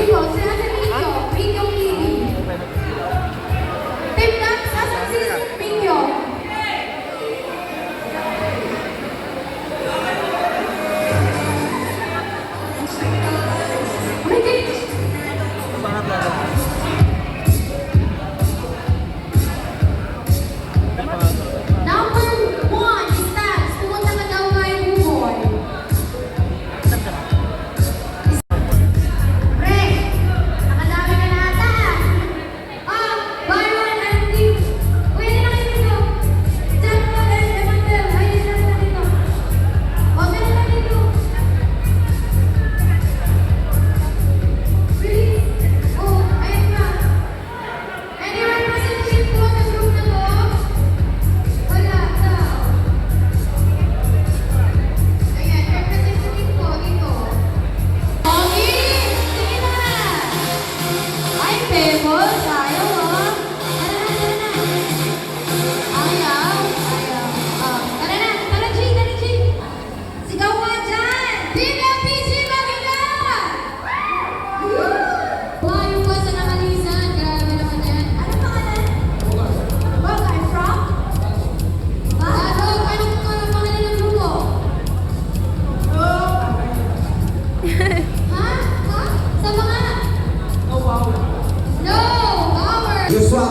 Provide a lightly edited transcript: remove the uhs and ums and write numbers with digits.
Rico, sila si Rico. Rico Kini. Team Dance, asan si Rico? Number 1 is Tabs. Pumunta ka daw kay Buboy. Pre, nakadami ka na ata. Buy one and give. Pwede na kayo dito. Diyan mo na rin, Emmanuel. Ayun lang na dito. Huwag ka na dito. Please. Oh, ayun na. Any representative po sa group na to? Wala daw. Ayan, representative po dito. Okay, sige na. Ay, Pebble, tayo oh. Tara na. Ayaw. Tara na, tara G. Sigaw ka dyan. PWPG, maganda. Layo pa sa nakalisan. Grabe naman yan. Ano pangalan? Bagay, from? Anong pangalan ng grupo? Ha? Sa mga? No, power. Joshua